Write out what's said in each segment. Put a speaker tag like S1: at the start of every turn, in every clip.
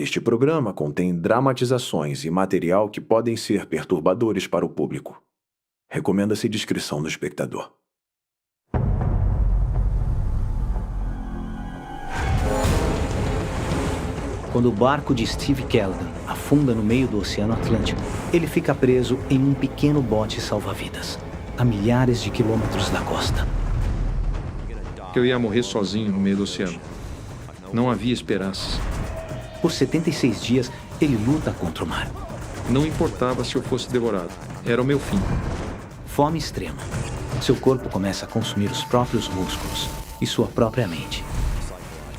S1: Este programa contém dramatizações e material que podem ser perturbadores para o público. Recomenda-se discrição do espectador.
S2: Quando o barco de Steve Callaghan afunda no meio do Oceano Atlântico, ele fica preso em um pequeno bote salva-vidas, a milhares de quilômetros da costa.
S3: Eu ia morrer sozinho no meio do oceano. Não havia esperanças.
S2: Por 76 dias, ele luta contra o mar.
S3: Não importava se eu fosse devorado. Era o meu fim.
S2: Fome extrema. Seu corpo começa a consumir os próprios músculos e sua própria mente.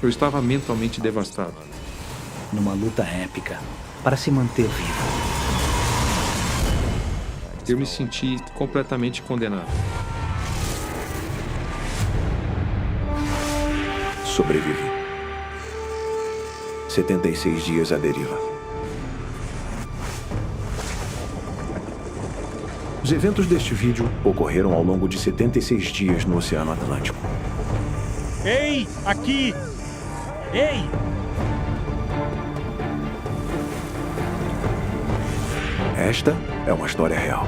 S3: Eu estava mentalmente devastado.
S2: Numa luta épica para se manter vivo.
S3: Eu me senti completamente condenado.
S1: Sobrevivi. 76 dias à deriva. Os eventos deste vídeo ocorreram ao longo de 76 dias no Oceano Atlântico.
S4: Ei, aqui! Ei!
S1: Esta é uma história real.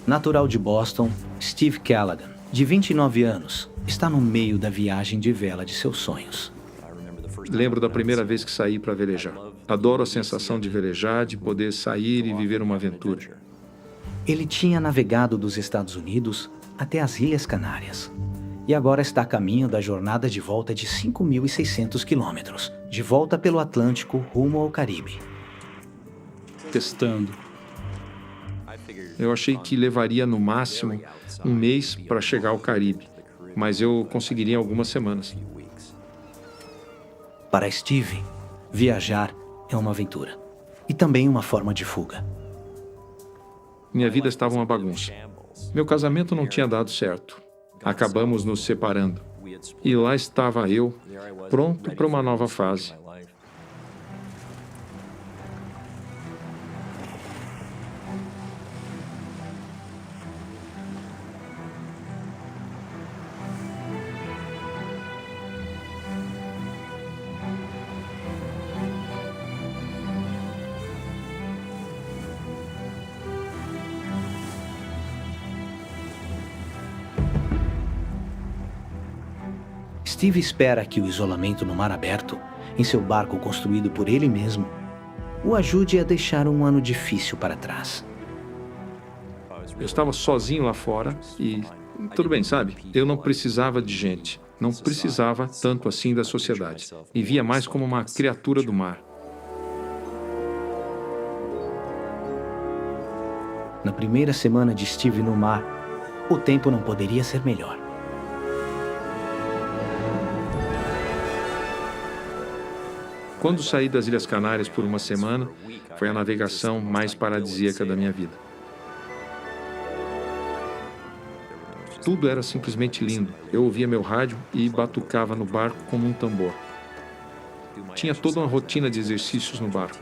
S2: Natural de Boston, Steve Callaghan, de 29 anos, está no meio da viagem de vela de seus sonhos.
S3: Lembro da primeira vez que saí para velejar. Adoro a sensação de velejar, de poder sair e viver uma aventura.
S2: Ele tinha navegado dos Estados Unidos até as Ilhas Canárias. E agora está a caminho da jornada de volta de 5.600 quilômetros, de volta pelo Atlântico rumo ao Caribe.
S3: Testando. Eu achei que levaria no máximo um mês para chegar ao Caribe, mas eu conseguiria em algumas semanas.
S2: Para Steve, viajar é uma aventura e também uma forma de fuga.
S3: Minha vida estava uma bagunça. Meu casamento não tinha dado certo. Acabamos nos separando. E lá estava eu, pronto para uma nova fase.
S2: Steve espera que o isolamento no mar aberto, em seu barco construído por ele mesmo, o ajude a deixar um ano difícil para trás.
S3: Eu estava sozinho lá fora e, tudo bem, sabe? Eu não precisava de gente. Não precisava tanto assim da sociedade. Me via mais como uma criatura do mar.
S2: Na primeira semana de Steve no mar, o tempo não poderia ser melhor.
S3: Quando saí das Ilhas Canárias por uma semana, foi a navegação mais paradisíaca da minha vida. Tudo era simplesmente lindo. Eu ouvia meu rádio e batucava no barco como um tambor. Tinha toda uma rotina de exercícios no barco.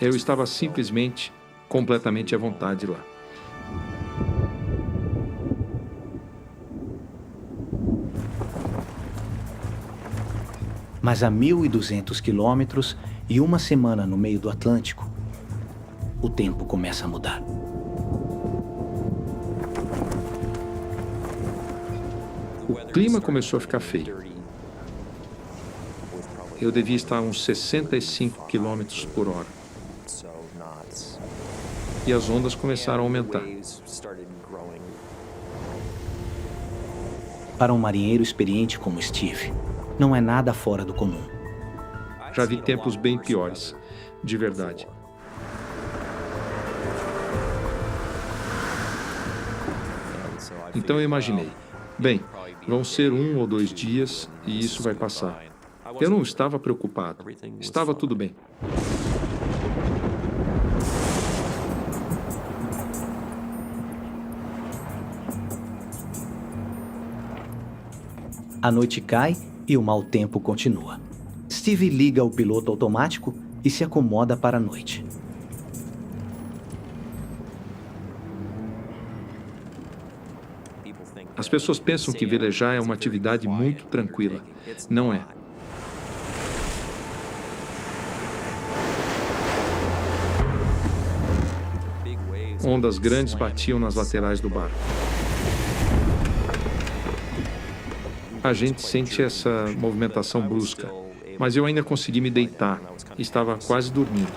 S3: Eu estava simplesmente, completamente à vontade lá.
S2: Mas a 1.200 quilômetros e uma semana no meio do Atlântico, o tempo começa a mudar.
S3: O clima começou a ficar feio. Eu devia estar a uns 65 quilômetros por hora. E as ondas começaram a aumentar.
S2: Para um marinheiro experiente como Steve, não é nada fora do comum.
S3: Já vi tempos bem piores, de verdade. Então eu imaginei, bem, vão ser 1 ou 2 dias e isso vai passar. Eu não estava preocupado, estava tudo bem.
S2: A noite cai e o mau tempo continua. Steve liga o piloto automático e se acomoda para a noite.
S3: As pessoas pensam que velejar é uma atividade muito tranquila. Não é. Ondas grandes batiam nas laterais do barco. A gente sente essa movimentação brusca, mas eu ainda consegui me deitar. Estava quase dormindo.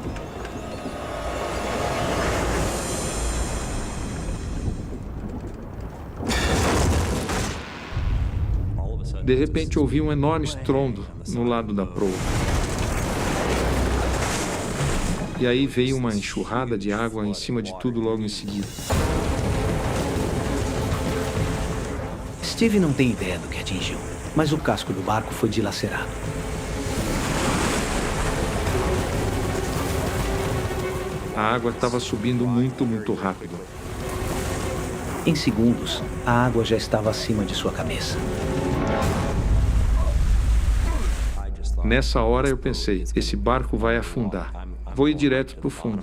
S3: De repente, ouvi um enorme estrondo no lado da proa. E aí veio uma enxurrada de água em cima de tudo logo em seguida.
S2: Steve não tem ideia do que atingiu, mas o casco do barco foi dilacerado.
S3: A água estava subindo muito rápido.
S2: Em segundos, a água já estava acima de sua cabeça.
S3: Nessa hora eu pensei, esse barco vai afundar. Vou ir direto para o fundo.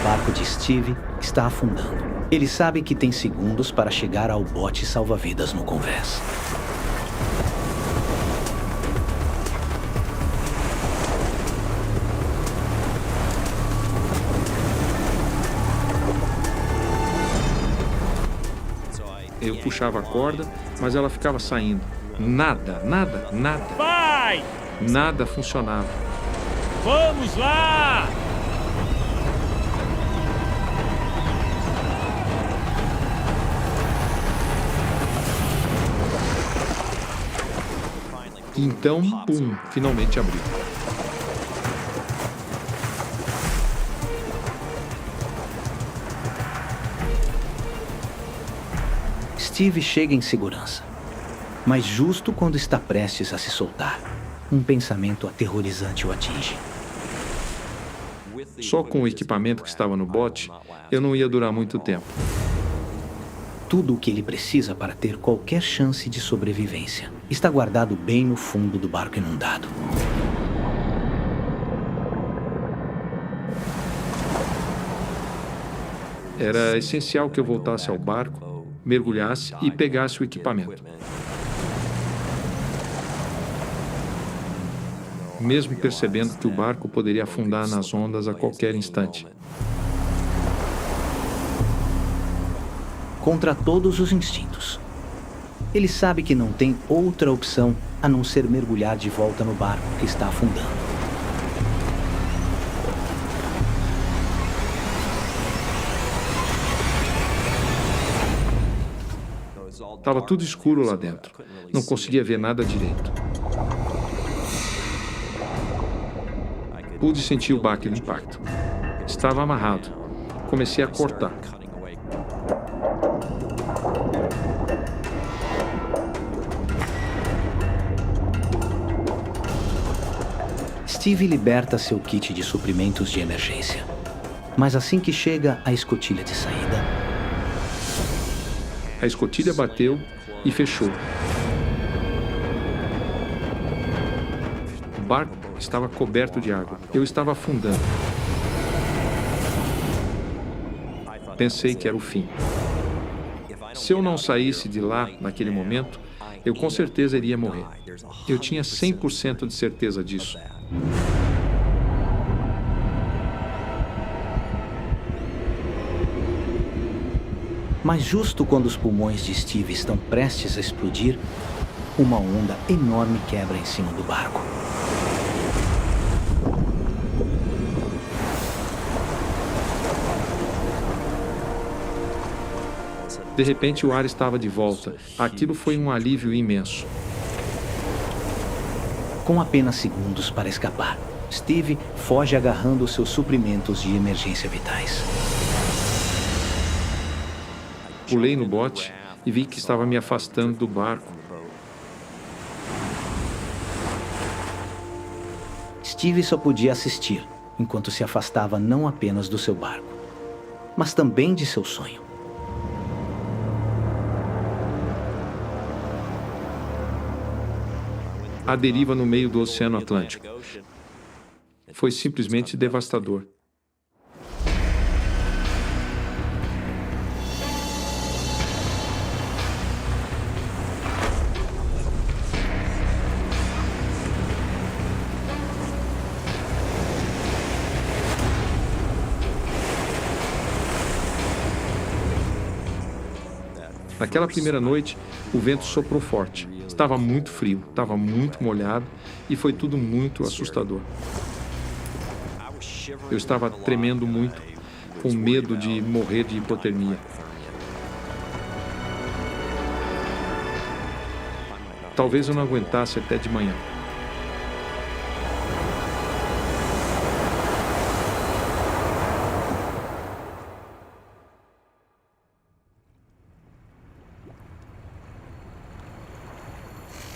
S2: O barco de Steve está afundando. Ele sabe que tem segundos para chegar ao bote salva-vidas no convés.
S3: Eu puxava a corda, mas ela ficava saindo. Nada.
S4: Vai!
S3: Nada funcionava.
S4: Vamos lá!
S3: Então, pum, finalmente abriu.
S2: Steve chega em segurança. Mas justo quando está prestes a se soltar, um pensamento aterrorizante o atinge.
S3: Só com o equipamento que estava no bote, eu não ia durar muito tempo.
S2: Tudo o que ele precisa para ter qualquer chance de sobrevivência está guardado bem no fundo do barco inundado.
S3: Era essencial que eu voltasse ao barco, mergulhasse e pegasse o equipamento. Mesmo percebendo que o barco poderia afundar nas ondas a qualquer instante.
S2: Contra todos os instintos. Ele sabe que não tem outra opção a não ser mergulhar de volta no barco que está afundando.
S3: Estava tudo escuro lá dentro. Não conseguia ver nada direito. Pude sentir o baque do impacto. Estava amarrado. Comecei a cortar.
S2: Steve liberta seu kit de suprimentos de emergência. Mas assim que chega à escotilha de saída,
S3: A escotilha bateu e fechou. O barco estava coberto de água. Eu estava afundando. Pensei que era o fim. Se eu não saísse de lá naquele momento, eu com certeza iria morrer. Eu tinha 100% de certeza disso.
S2: mas justo quando os pulmões de Steve estão prestes a explodir, uma onda enorme quebra em cima do barco.
S3: De repente, o ar estava de volta. Aquilo foi um alívio imenso.
S2: Com apenas segundos para escapar, Steve foge agarrando seus suprimentos de emergência vitais.
S3: Pulei no bote e vi que estava me afastando do barco.
S2: Steve só podia assistir, enquanto se afastava não apenas do seu barco, mas também de seu sonho.
S3: À deriva no meio do Oceano Atlântico. Foi simplesmente devastador. Naquela primeira noite, o vento soprou forte. Estava muito frio, estava muito molhado e foi tudo muito assustador. Eu estava tremendo muito, com medo de morrer de hipotermia. Talvez eu não aguentasse até de manhã.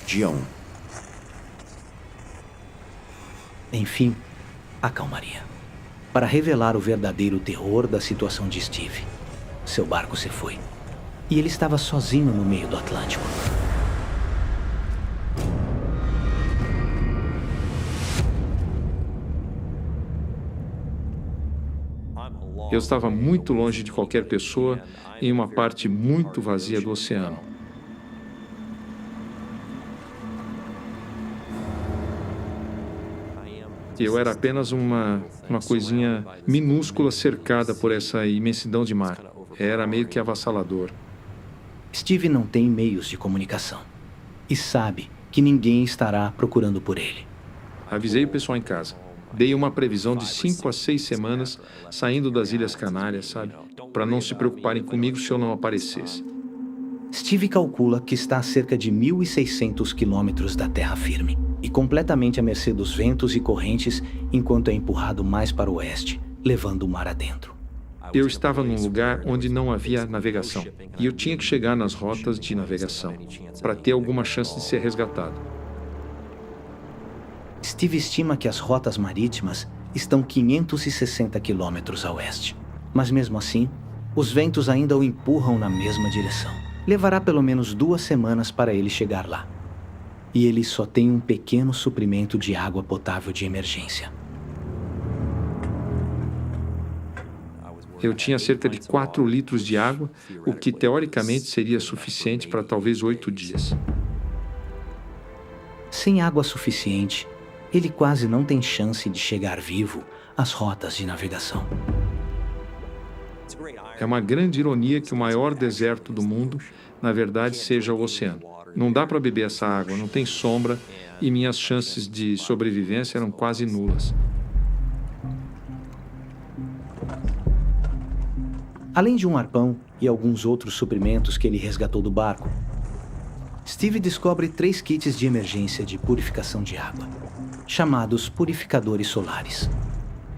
S1: Dia 1.
S2: Enfim, a calmaria. Para revelar o verdadeiro terror da situação de Steve. Seu barco se foi. E ele estava sozinho no meio do Atlântico.
S3: Eu estava muito longe de qualquer pessoa, em uma parte muito vazia do oceano. Eu era apenas uma coisinha minúscula cercada por essa imensidão de mar. Era meio que avassalador.
S2: Steve não tem meios de comunicação. E sabe que ninguém estará procurando por ele.
S3: Avisei o pessoal em casa. Dei uma previsão de 5 a 6 semanas saindo das Ilhas Canárias, sabe? Para não se preocuparem comigo se eu não aparecesse.
S2: Steve calcula que está a cerca de 1.600 quilômetros da terra firme e completamente à mercê dos ventos e correntes enquanto é empurrado mais para o oeste, levando o mar adentro.
S3: Eu estava num lugar onde não havia navegação e eu tinha que chegar nas rotas de navegação para ter alguma chance de ser resgatado.
S2: Steve estima que as rotas marítimas estão 560 quilômetros a oeste, mas mesmo assim, os ventos ainda o empurram na mesma direção. Levará pelo menos 2 semanas para ele chegar lá. E ele só tem um pequeno suprimento de água potável de emergência.
S3: Eu tinha cerca de 4 litros de água, o que teoricamente seria suficiente para talvez 8 dias.
S2: Sem água suficiente, ele quase não tem chance de chegar vivo às rotas de navegação.
S3: É uma grande ironia que o maior deserto do mundo, na verdade, seja o oceano. Não dá para beber essa água, não tem sombra e minhas chances de sobrevivência eram quase nulas.
S2: Além de um arpão e alguns outros suprimentos que ele resgatou do barco, Steve descobre 3 kits de emergência de purificação de água, chamados purificadores solares.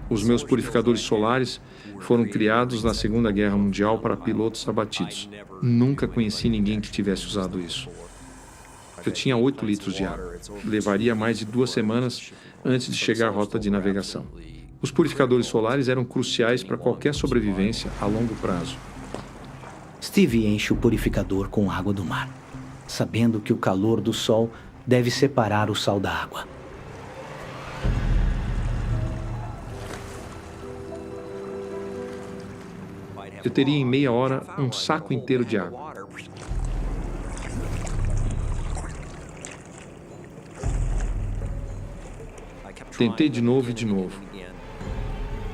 S3: Os meus purificadores solares foram criados na Segunda Guerra Mundial para pilotos abatidos. Nunca conheci ninguém que tivesse usado isso. Eu tinha 8 litros de água. Levaria mais de 2 semanas antes de chegar à rota de navegação. Os purificadores solares eram cruciais para qualquer sobrevivência a longo prazo.
S2: Steve enche o purificador com água do mar, sabendo que o calor do sol deve separar o sal da água.
S3: Eu teria em meia hora um saco inteiro de água. Tentei de novo e de novo.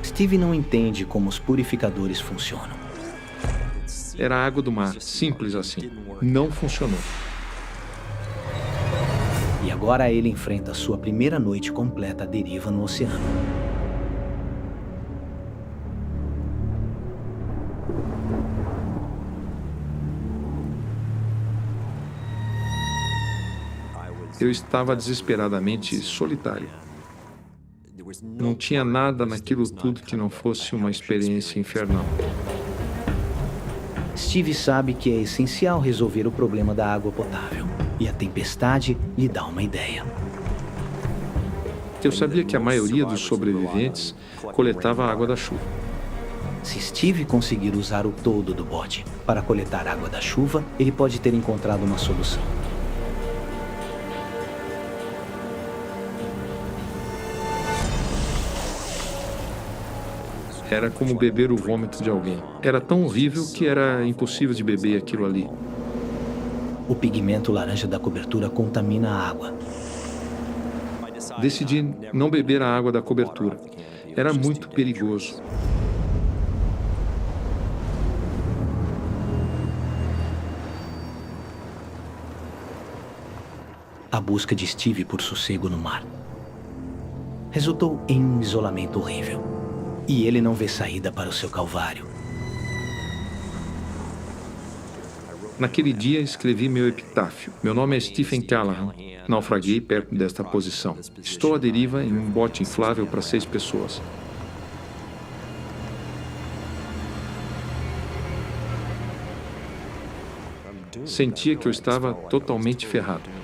S2: Steve não entende como os purificadores funcionam.
S3: Era água do mar, simples assim. Não funcionou.
S2: E agora ele enfrenta sua primeira noite completa à deriva no oceano.
S3: Eu estava desesperadamente solitário. Não tinha nada naquilo tudo que não fosse uma experiência infernal.
S2: Steve sabe que é essencial resolver o problema da água potável, e a tempestade lhe dá uma ideia.
S3: Eu sabia que a maioria dos sobreviventes coletava a água da chuva.
S2: Se Steve conseguir usar o todo do bote para coletar água da chuva, ele pode ter encontrado uma solução.
S3: Era como beber o vômito de alguém. Era tão horrível que era impossível de beber aquilo ali.
S2: O pigmento laranja da cobertura contamina a água.
S3: Decidi não beber a água da cobertura. Era muito perigoso.
S2: a busca de Steve por sossego no mar. Resultou em um isolamento horrível. E ele não vê saída para o seu calvário.
S3: Naquele dia, escrevi meu epitáfio. Meu nome é Stephen Callahan. Naufraguei perto desta posição. Estou à deriva em um bote inflável para 6 pessoas. Sentia que eu estava totalmente ferrado.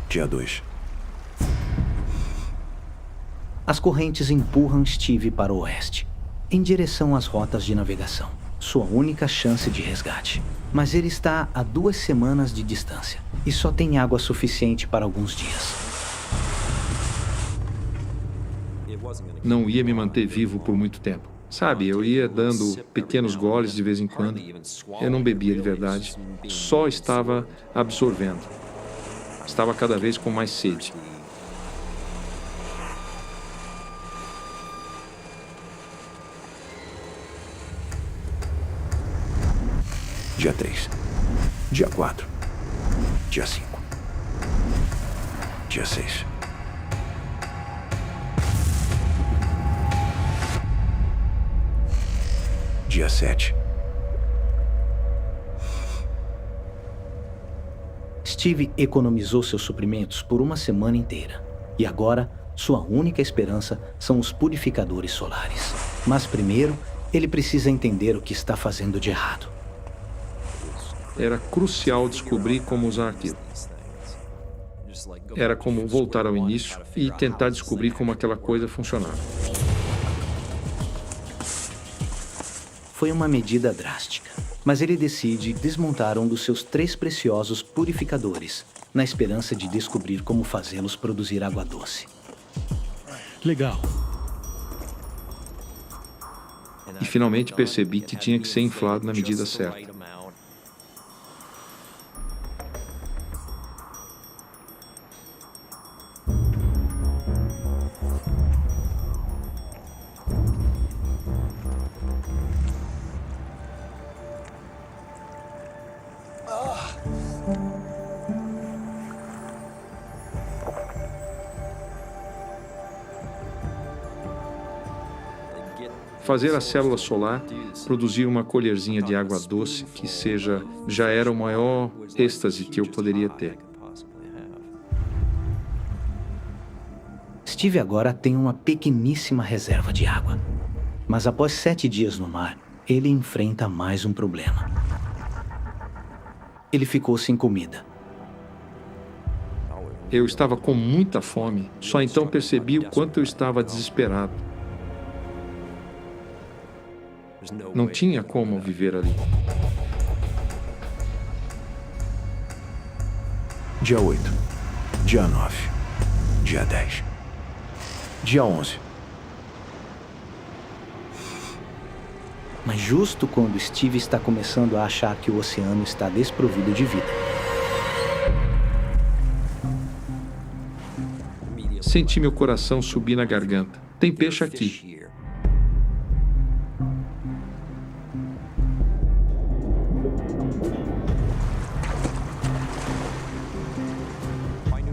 S1: Dia 2.
S2: As correntes empurram Steve para o oeste, em direção às rotas de navegação, sua única chance de resgate. Mas ele está a 2 semanas de distância e só tem água suficiente para alguns dias.
S3: Não ia me manter vivo por muito tempo. Sabe, eu ia dando pequenos goles de vez em quando. Eu não bebia de verdade, só estava absorvendo. Estava cada vez com mais sede.
S1: Dia 3. Dia 4. Dia 5. Dia 6. Dia 7.
S2: Steve economizou seus suprimentos por uma semana inteira. E agora, sua única esperança são os purificadores solares. Mas primeiro, ele precisa entender o que está fazendo de errado.
S3: Era crucial descobrir como usar aquilo. Era como voltar ao início e tentar descobrir como aquela coisa funcionava.
S2: Foi uma medida drástica, mas ele decide desmontar um dos seus 3 preciosos purificadores, na esperança de descobrir como fazê-los produzir água doce.
S4: Legal.
S3: E finalmente percebi que tinha que ser inflado na medida certa. Fazer a célula solar produzir uma colherzinha de água doce que já era o maior êxtase que eu poderia ter.
S2: Steve agora tem uma pequeníssima reserva de água. Mas após 7 dias no mar, ele enfrenta mais um problema. Ele ficou sem comida.
S3: Eu estava com muita fome, só então percebi o quanto eu estava desesperado. Não tinha como viver ali.
S1: Dia 8. Dia 9. Dia 10. Dia 11.
S2: Mas justo quando Steve está começando a achar que o oceano está desprovido de vida,
S3: Senti meu coração subir na garganta. Tem peixe aqui.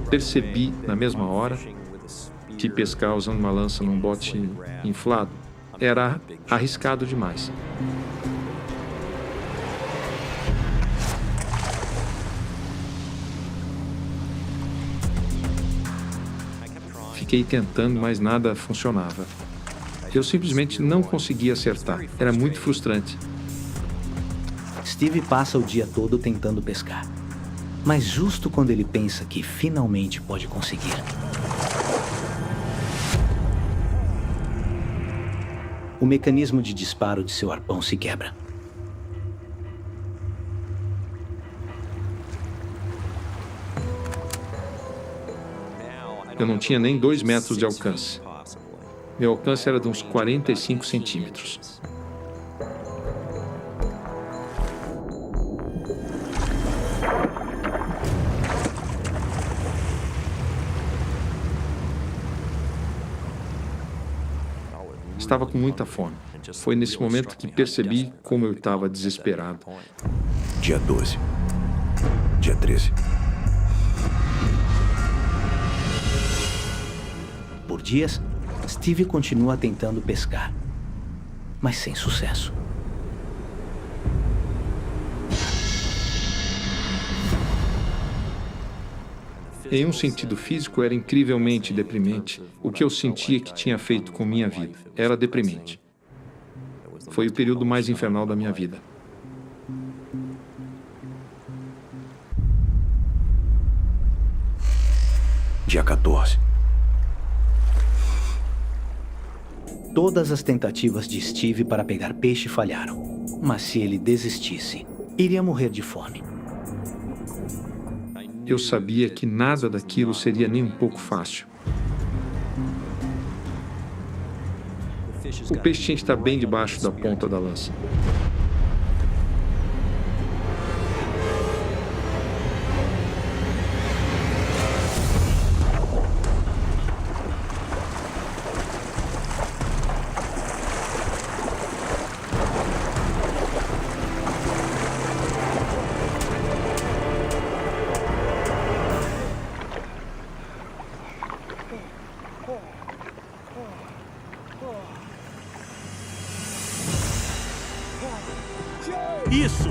S3: Percebi, na mesma hora, que pescar usando uma lança num bote inflado era arriscado demais. Fiquei tentando, mas nada funcionava. Eu simplesmente não conseguia acertar. Era muito frustrante.
S2: Steve passa o dia todo tentando pescar. Mas justo quando ele pensa que finalmente pode conseguir, o mecanismo de disparo de seu arpão se quebra.
S3: Eu não tinha nem 2 metros de alcance. Meu alcance era de uns 45 centímetros. estava com muita fome. Foi nesse momento que percebi como eu estava desesperado.
S1: Dia 12. Dia 13.
S2: Por dias, Steve continua tentando pescar, mas sem sucesso.
S3: Em um sentido físico, era incrivelmente deprimente. O que eu sentia que tinha feito com minha vida era deprimente. Foi o período mais infernal da minha vida.
S1: Dia 14.
S2: Todas as tentativas de Steve para pegar peixe falharam, mas se ele desistisse, iria morrer de fome.
S3: Eu sabia que nada daquilo seria nem um pouco fácil. O peixe tinha que estar bem debaixo da ponta da lança.
S4: Isso!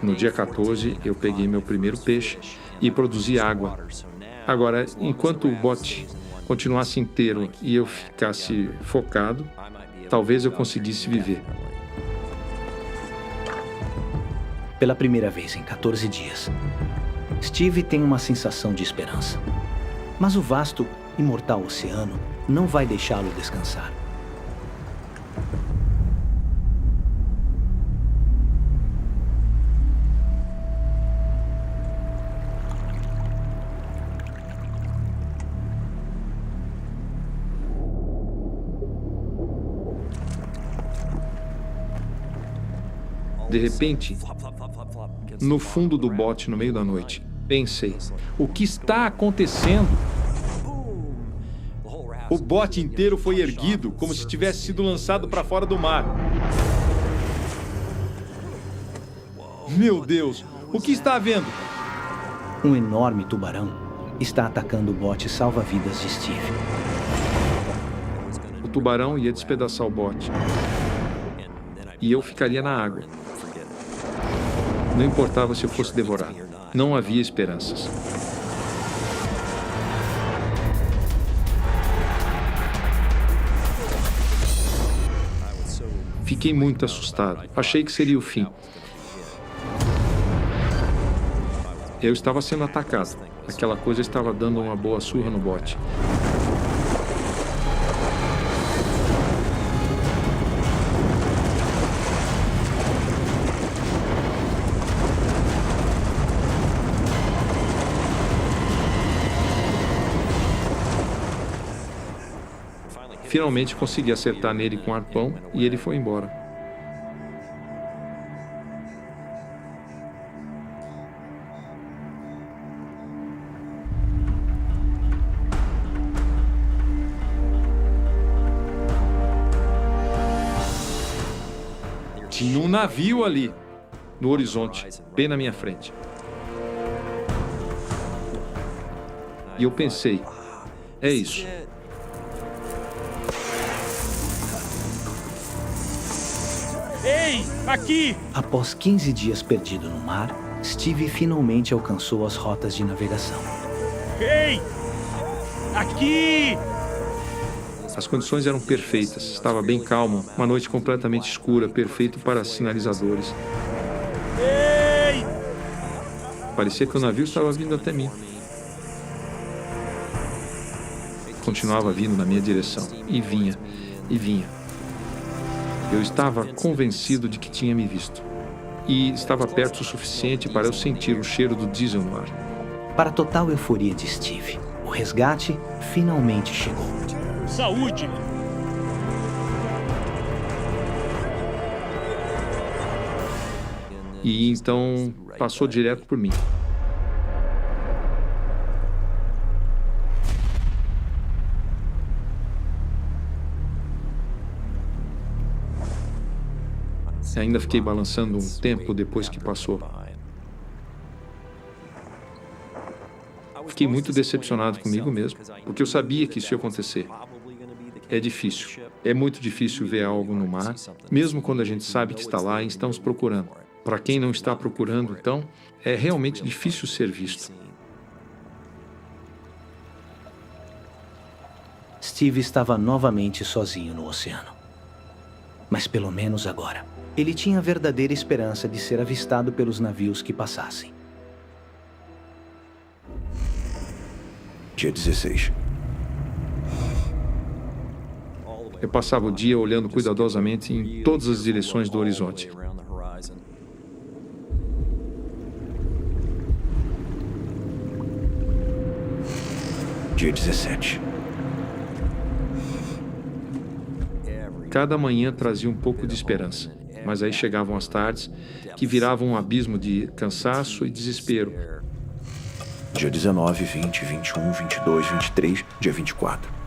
S3: No dia 14, eu peguei meu primeiro peixe e produzi água. Agora, enquanto o bote continuasse inteiro e eu ficasse focado, talvez eu conseguisse viver.
S2: Pela primeira vez em 14 dias, Steve tem uma sensação de esperança. Mas o vasto, imortal oceano não vai deixá-lo descansar.
S3: De repente, no fundo do bote, no meio da noite, pensei: o que está acontecendo? O bote inteiro foi erguido, como se tivesse sido lançado para fora do mar. Meu Deus, o que está havendo?
S2: Um enorme tubarão está atacando o bote salva-vidas de Steve.
S3: O tubarão ia despedaçar o bote. E eu ficaria na água. Não importava se eu fosse devorado. Não havia esperanças. Fiquei muito assustado. Achei que seria o fim. Eu estava sendo atacado. Aquela coisa estava dando uma boa surra no bote. Finalmente consegui acertar nele com o arpão e ele foi embora. Tinha um navio ali, no horizonte, bem na minha frente. E eu pensei, é isso.
S4: Ei, aqui!
S2: Após 15 dias perdido no mar, Steve finalmente alcançou as rotas de navegação.
S4: Ei! Aqui!
S3: As condições eram perfeitas, estava bem calmo, uma noite completamente escura, perfeito para sinalizadores.
S4: Ei!
S3: Parecia que o navio estava vindo até mim. Continuava vindo na minha direção, e vinha, e vinha. Eu estava convencido de que tinha me visto. E estava perto o suficiente para eu sentir o cheiro do diesel no ar.
S2: Para a total euforia de Steve, o resgate finalmente chegou.
S4: Saúde!
S3: e então passou direto por mim. Ainda fiquei balançando um tempo depois que passou. Fiquei muito decepcionado comigo mesmo, porque eu sabia que isso ia acontecer. É difícil. É muito difícil ver algo no mar, mesmo quando a gente sabe que está lá e estamos procurando. Para quem não está procurando, então, é realmente difícil ser visto.
S2: Steve estava novamente sozinho no oceano. Mas pelo menos agora, ele tinha a verdadeira esperança de ser avistado pelos navios que passassem.
S1: Dia 16.
S3: Eu passava o dia olhando cuidadosamente em todas as direções do horizonte.
S1: Dia 17.
S3: Cada manhã trazia um pouco de esperança, mas aí chegavam as tardes, que viravam um abismo de cansaço e desespero.
S1: Dia 19, 20, 21, 22, 23, dia 24.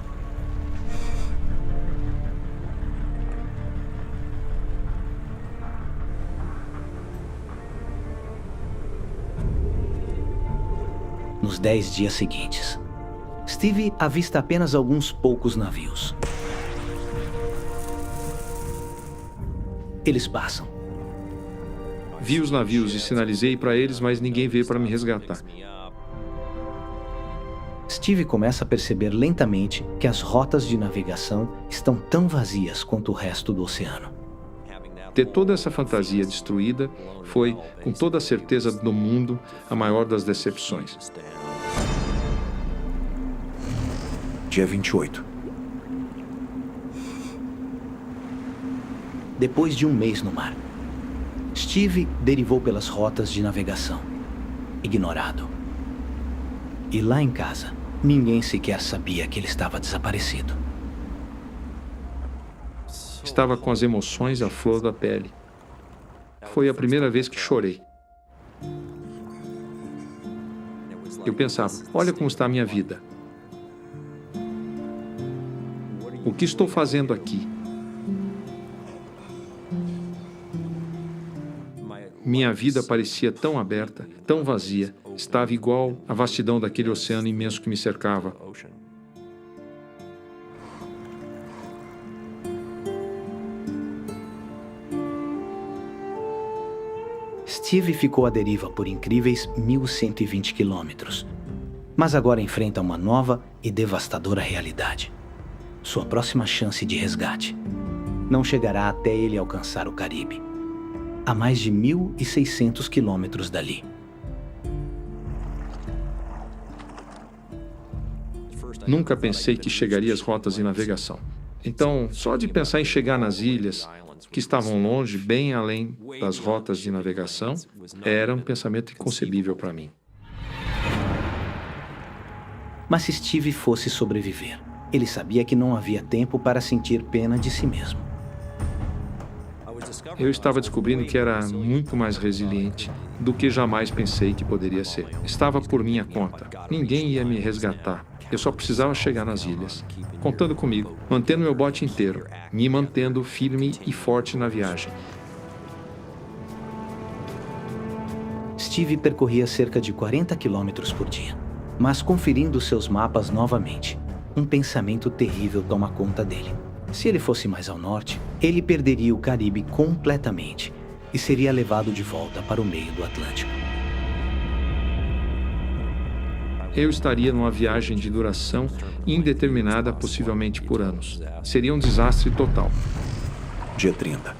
S2: Nos 10 dias seguintes, Steve avista apenas alguns poucos navios. Eles passam.
S3: Vi os navios e sinalizei para eles, mas ninguém veio para me resgatar.
S2: Steve começa a perceber lentamente que as rotas de navegação estão tão vazias quanto o resto do oceano.
S3: Ter toda essa fantasia destruída foi, com toda a certeza do mundo, a maior das decepções.
S1: Dia 28.
S2: Depois de um mês no mar, Steve derivou pelas rotas de navegação, ignorado. E lá em casa, ninguém sequer sabia que ele estava desaparecido.
S3: Estava com as emoções à flor da pele. Foi a primeira vez que chorei. Eu pensava, olha como está a minha vida. O que estou fazendo aqui? Minha vida parecia tão aberta, tão vazia. Estava igual à vastidão daquele oceano imenso que me cercava.
S2: Steve ficou à deriva por incríveis 1.120 quilômetros. Mas agora enfrenta uma nova e devastadora realidade. Sua próxima chance de resgate não chegará até ele alcançar o Caribe, a mais de 1.600 quilômetros dali.
S3: Nunca pensei que chegaria às rotas de navegação. Então, só de pensar em chegar nas ilhas, que estavam longe, bem além das rotas de navegação, era um pensamento inconcebível para mim.
S2: Mas se Steve fosse sobreviver, ele sabia que não havia tempo para sentir pena de si mesmo.
S3: Eu estava descobrindo que era muito mais resiliente do que jamais pensei que poderia ser. Estava por minha conta. Ninguém ia me resgatar. Eu só precisava chegar nas ilhas, contando comigo, mantendo meu bote inteiro, me mantendo firme e forte na viagem.
S2: Steve percorria cerca de 40 quilômetros por dia, mas conferindo seus mapas novamente, um pensamento terrível toma conta dele. Se ele fosse mais ao norte, ele perderia o Caribe completamente e seria levado de volta para o meio do Atlântico.
S3: Eu estaria numa viagem de duração indeterminada, possivelmente por anos. Seria um desastre total.
S1: Dia 30.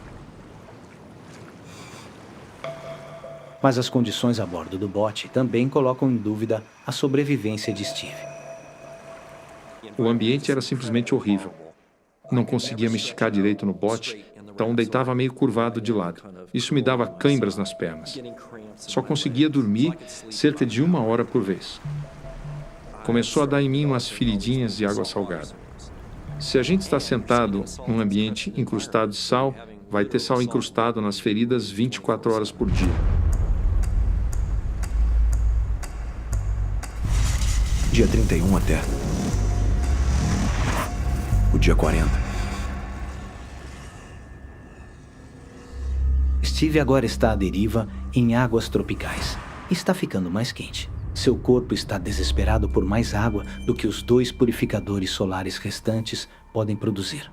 S2: Mas as condições a bordo do bote também colocam em dúvida a sobrevivência de Steve.
S3: O ambiente era simplesmente horrível. Não conseguia me esticar direito no bote, então deitava meio curvado de lado. Isso me dava cãibras nas pernas. Só conseguia dormir cerca de 1 hora por vez. Começou a dar em mim umas feridinhas de água salgada. Se a gente está sentado num ambiente incrustado de sal, Vai ter sal incrustado nas feridas 24 horas por dia.
S1: Dia 31 até o dia 40.
S2: Steve agora está à deriva em águas tropicais. Está ficando mais quente. Seu corpo está desesperado por mais água do que os 2 purificadores solares restantes podem produzir.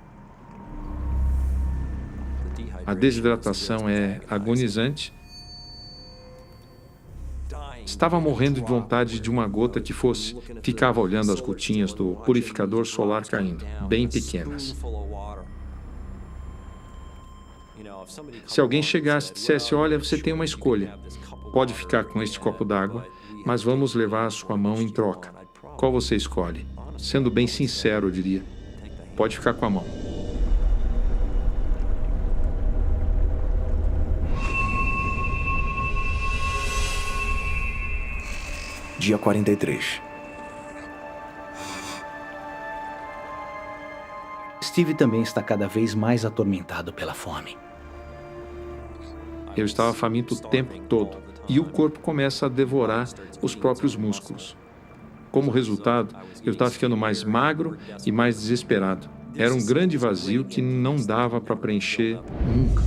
S3: A desidratação é agonizante. Estava morrendo de vontade de uma gota que fosse. Ficava olhando as gotinhas do purificador solar caindo, bem pequenas. Se alguém chegasse e dissesse, olha, você tem uma escolha. Pode ficar com este copo d'água, mas vamos levar a sua mão em troca. Qual você escolhe? Sendo bem sincero, eu diria. Pode ficar com a mão.
S1: Dia 43.
S2: Steve também está cada vez mais atormentado pela fome.
S3: Eu estava faminto o tempo todo, e o corpo começa a devorar os próprios músculos. Como resultado, eu estava ficando mais magro e mais desesperado. Era um grande vazio que não dava para preencher nunca.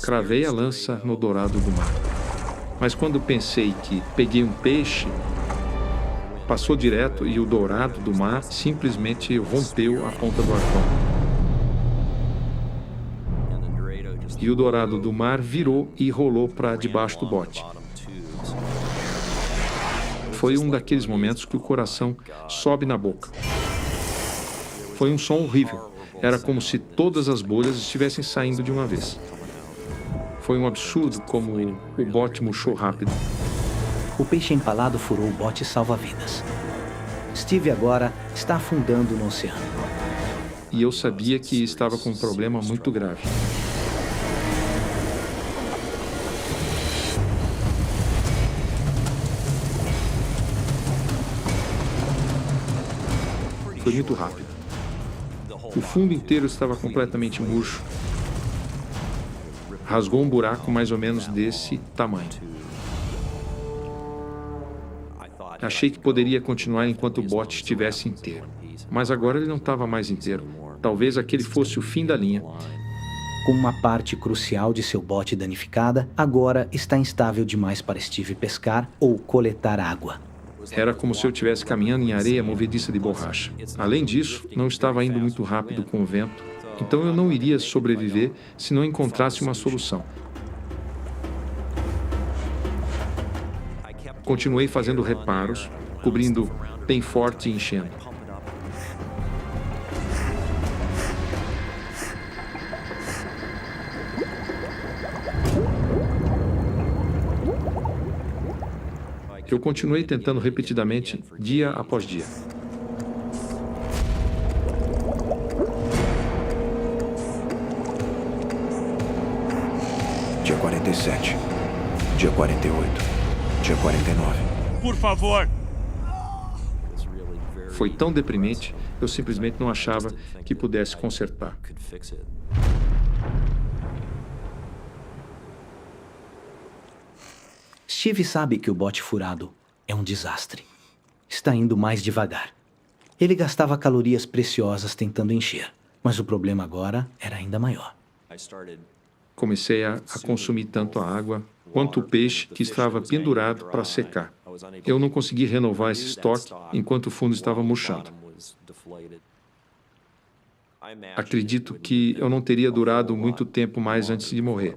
S3: Cravei a lança no dourado do mar. Mas quando pensei que peguei um peixe, passou direto e o dourado do mar simplesmente rompeu a ponta do arpão. E o dourado do mar virou e rolou para debaixo do bote. Foi um daqueles momentos que o coração sobe na boca. Foi um som horrível. Era como se todas as bolhas estivessem saindo de uma vez. Foi um absurdo como o bote murchou rápido.
S2: O peixe empalado furou o bote salva-vidas. Steve agora está afundando no oceano.
S3: E eu sabia que estava com um problema muito grave. Foi muito rápido. O fundo inteiro estava completamente murcho. Rasgou um buraco mais ou menos desse tamanho. Achei que poderia continuar enquanto o bote estivesse inteiro. Mas agora ele não estava mais inteiro. Talvez aquele fosse o fim da linha.
S2: Com uma parte crucial de seu bote danificada, agora está instável demais para Steve pescar ou coletar água.
S3: Era como se eu estivesse caminhando em areia movediça de borracha. Além disso, não estava indo muito rápido com o vento. Então eu não iria sobreviver se não encontrasse uma solução. Continuei fazendo reparos, cobrindo bem forte e enchendo. Eu continuei tentando repetidamente, dia após dia.
S1: Dia 47. Dia 48. Dia 49.
S4: Por favor!
S3: Foi tão deprimente, eu simplesmente não achava que pudesse consertar.
S2: Steve sabe que o bote furado é um desastre. Está indo mais devagar. Ele gastava calorias preciosas tentando encher, mas o problema agora era ainda maior.
S3: Comecei a consumir tanto a água quanto o peixe que estava pendurado para secar. Eu não consegui renovar esse estoque enquanto o fundo estava murchando. Acredito que eu não teria durado muito tempo mais antes de morrer.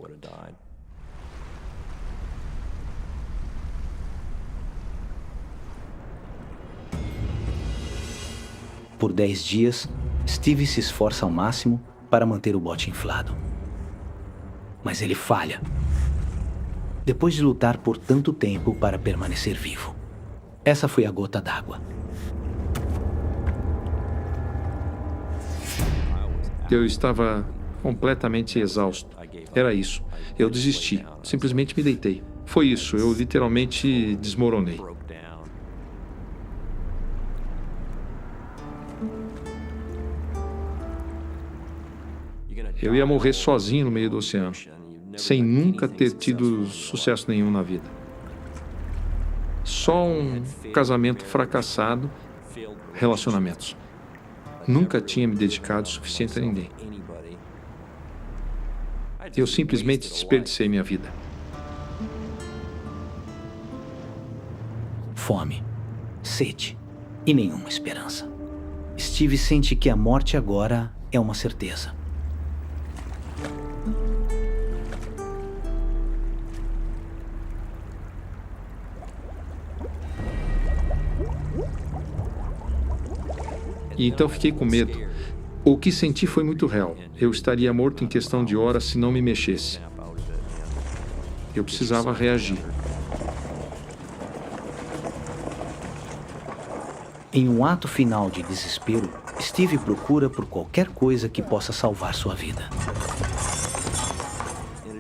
S2: Por 10 dias, Steve se esforça ao máximo para manter o bote inflado. Mas ele falha. Depois de lutar por tanto tempo para permanecer vivo. Essa foi a gota d'água.
S3: Eu estava completamente exausto. Era isso. Eu desisti. Simplesmente me deitei. Foi isso. Eu literalmente desmoronei. Eu ia morrer sozinho no meio do oceano, sem nunca ter tido sucesso nenhum na vida. Só um casamento fracassado, relacionamentos. Nunca tinha me dedicado o suficiente a ninguém. Eu simplesmente desperdicei minha vida.
S2: Fome, sede e nenhuma esperança. Steve sente que a morte agora é uma certeza.
S3: E então fiquei com medo. O que senti foi muito real. Eu estaria morto em questão de horas se não me mexesse. Eu precisava reagir.
S2: Em um ato final de desespero, Steve procura por qualquer coisa que possa salvar sua vida.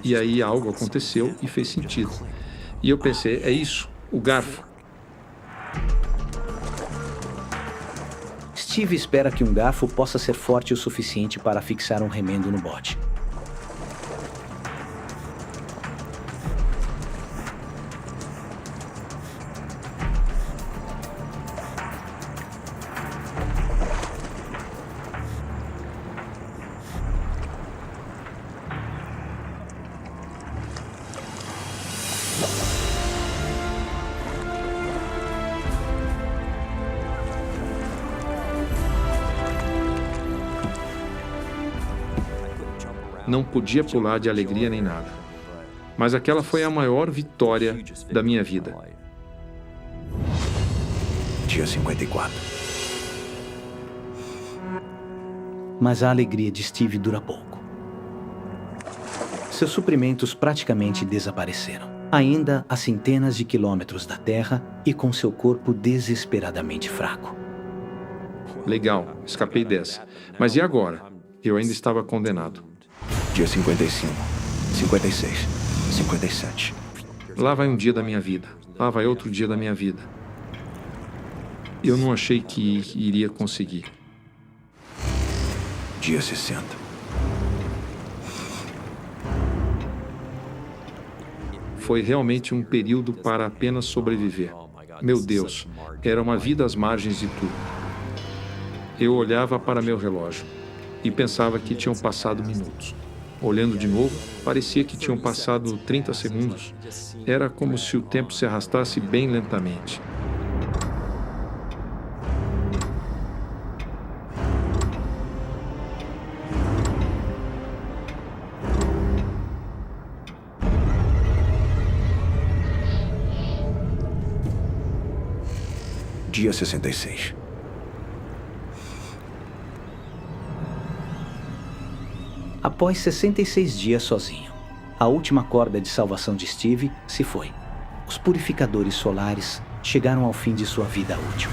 S3: E aí algo aconteceu e fez sentido. E eu pensei, é isso, o garfo.
S2: Steve espera que um garfo possa ser forte o suficiente para fixar um remendo no bote.
S3: Não podia pular de alegria nem nada. Mas aquela foi a maior vitória da minha vida.
S1: Dia 54.
S2: Mas a alegria de Steve dura pouco. Seus suprimentos praticamente desapareceram. Ainda a centenas de quilômetros da Terra e com seu corpo desesperadamente fraco.
S3: Legal, escapei dessa. Mas e agora? Eu ainda estava condenado.
S1: Dia 55, 56, 57.
S3: Lá vai um dia da minha vida. Lá vai outro dia da minha vida. Eu não achei que iria conseguir.
S1: Dia 60.
S3: Foi realmente um período para apenas sobreviver. Meu Deus, era uma vida às margens de tudo. Eu olhava para meu relógio e pensava que tinham passado minutos. Olhando de novo, parecia que tinham passado 30 segundos. Era como se o tempo se arrastasse bem lentamente.
S1: Dia 66.
S2: Após 66 dias sozinho, a última corda de salvação de Steve se foi. Os purificadores solares chegaram ao fim de sua vida útil.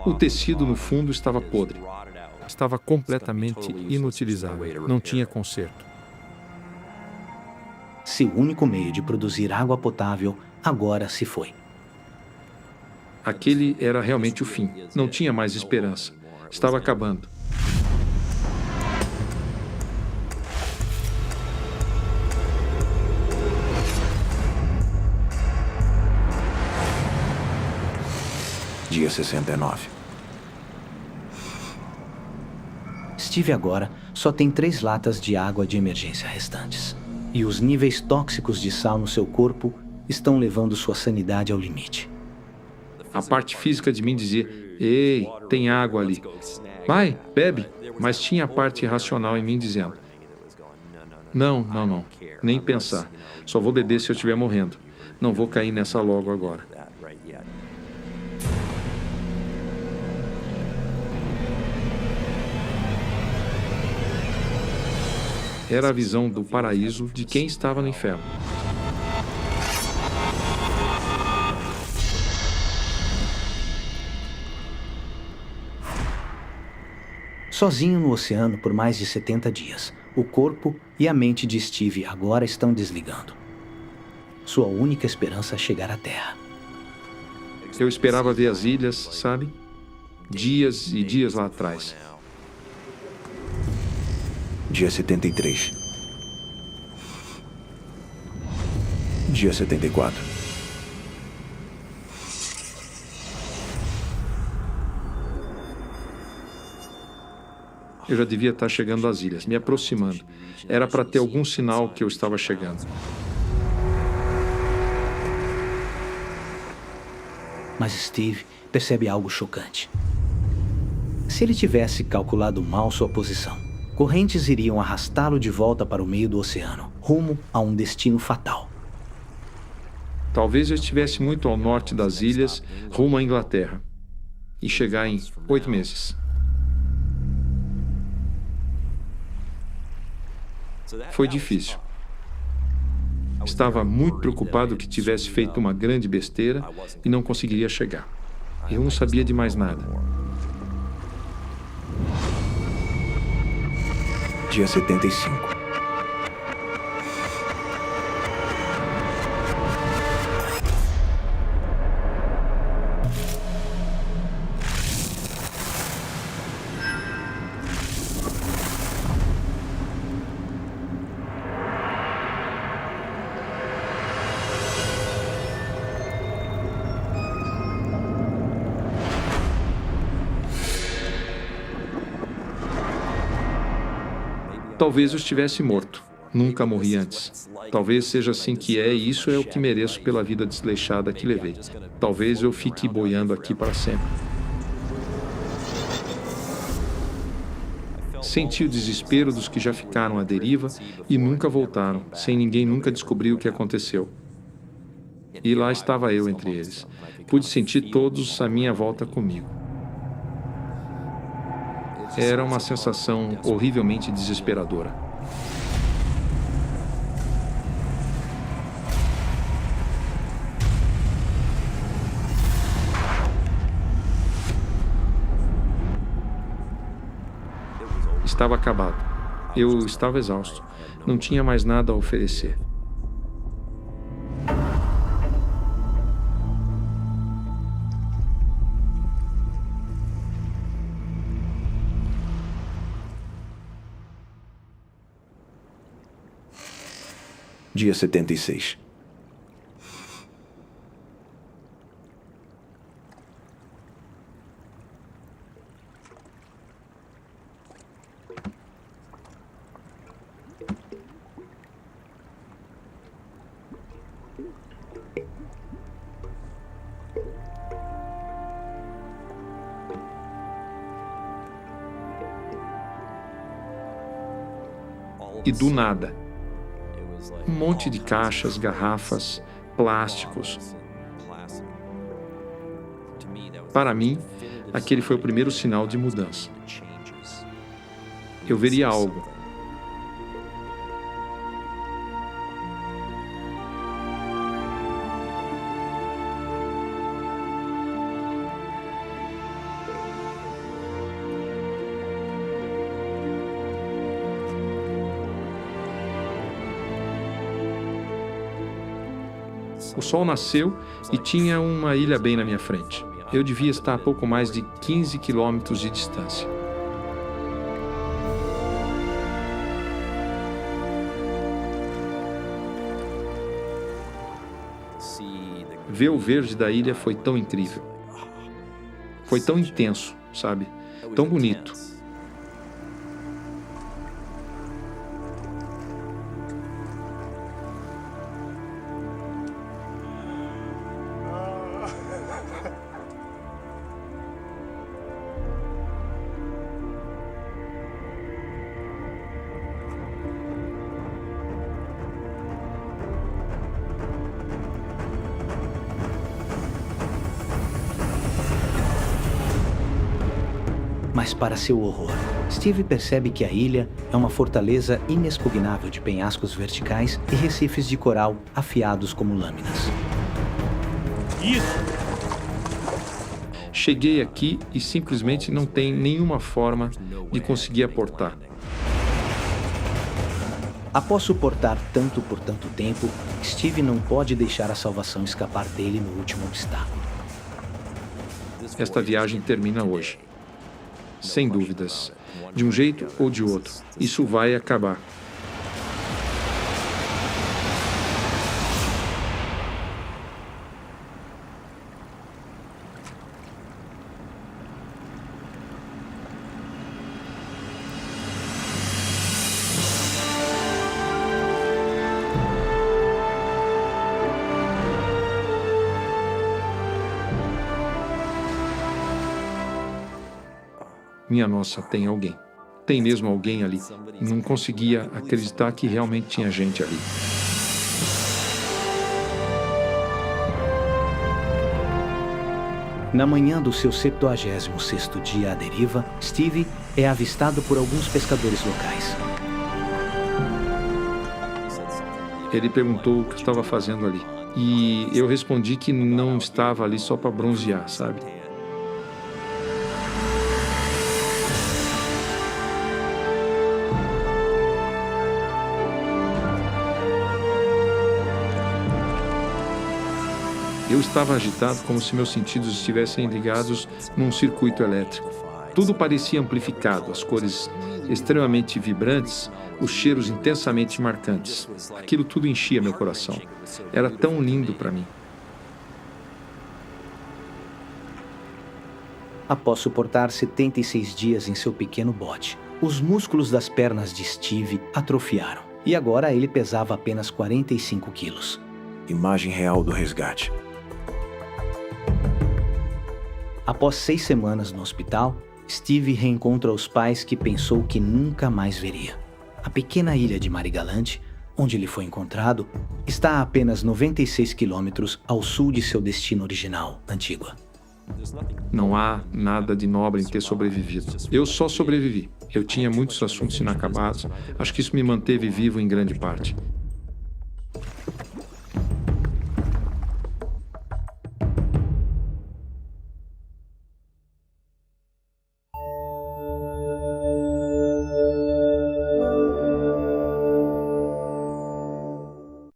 S3: O tecido no fundo estava podre. Estava completamente inutilizável. Não tinha conserto.
S2: Seu único meio de produzir água potável agora se foi.
S3: Aquele era realmente o fim. Não tinha mais esperança. Estava acabando.
S1: Dia 69.
S2: Steve agora só tem 3 latas de água de emergência restantes. E os níveis tóxicos de sal no seu corpo estão levando sua sanidade ao limite.
S3: A parte física de mim dizia, ei, tem água ali. Vai, bebe. Mas tinha a parte irracional em mim dizendo, não, nem pensar. Só vou beber se eu estiver morrendo. Não vou cair nessa logo agora. Era a visão do paraíso de quem estava no inferno.
S2: Sozinho no oceano por mais de 70 dias, o corpo e a mente de Steve agora estão desligando. Sua única esperança é chegar à Terra.
S3: Eu esperava ver as ilhas, sabe? Dias e dias lá atrás.
S1: Dia 73. Dia 74.
S3: Eu já devia estar chegando às ilhas, me aproximando. Era para ter algum sinal que eu estava chegando.
S2: Mas Steve percebe algo chocante. Se ele tivesse calculado mal sua posição, correntes iriam arrastá-lo de volta para o meio do oceano, rumo a um destino fatal.
S3: Talvez eu estivesse muito ao norte das ilhas, rumo à Inglaterra. E chegar em 8 meses. Foi difícil. Estava muito preocupado que tivesse feito uma grande besteira e não conseguiria chegar. Eu não sabia de mais nada.
S1: Dia 75.
S3: Talvez eu estivesse morto. Nunca morri antes. Talvez seja assim que é, e isso é o que mereço pela vida desleixada que levei. Talvez eu fique boiando aqui para sempre. Senti o desespero dos que já ficaram à deriva e nunca voltaram, sem ninguém nunca descobrir o que aconteceu. E lá estava eu entre eles. Pude sentir todos à minha volta comigo. Era uma sensação horrivelmente desesperadora. Estava acabado. Eu estava exausto. Não tinha mais nada a oferecer.
S1: Dia 76.
S3: E do nada, um monte de caixas, garrafas, plásticos. Para mim, aquele foi o primeiro sinal de mudança. Eu veria algo. O sol nasceu e tinha uma ilha bem na minha frente. Eu devia estar a pouco mais de 15 quilômetros de distância. Ver o verde da ilha foi tão incrível. Foi tão intenso, sabe? Tão bonito.
S2: Mas para seu horror, Steve percebe que a ilha é uma fortaleza inexpugnável de penhascos verticais e recifes de coral afiados como lâminas.
S4: Isso!
S3: Cheguei aqui e simplesmente não tem nenhuma forma de conseguir aportar.
S2: Após suportar tanto por tanto tempo, Steve não pode deixar a salvação escapar dele no último obstáculo.
S3: Esta viagem termina hoje. Sem dúvidas. De um jeito ou de outro. Isso vai acabar. Minha nossa, tem alguém. Tem mesmo alguém ali. Não conseguia acreditar que realmente tinha gente ali.
S2: Na manhã do seu 76º dia à deriva, Steve é avistado por alguns pescadores locais.
S3: Ele perguntou o que eu estava fazendo ali. E eu respondi que não estava ali só para bronzear, sabe? Eu estava agitado como se meus sentidos estivessem ligados num circuito elétrico. Tudo parecia amplificado, as cores extremamente vibrantes, os cheiros intensamente marcantes. Aquilo tudo enchia meu coração. Era tão lindo para mim.
S2: Após suportar 76 dias em seu pequeno bote, os músculos das pernas de Steve atrofiaram. E agora ele pesava apenas 45 quilos.
S1: Imagem real do resgate.
S2: Após 6 semanas no hospital, Steve reencontra os pais que pensou que nunca mais veria. A pequena ilha de Marigalante, onde ele foi encontrado, está a apenas 96 quilômetros ao sul de seu destino original, Antígua.
S3: Não há nada de nobre em ter sobrevivido. Eu só sobrevivi. Eu tinha muitos assuntos inacabados. Acho que isso me manteve vivo em grande parte.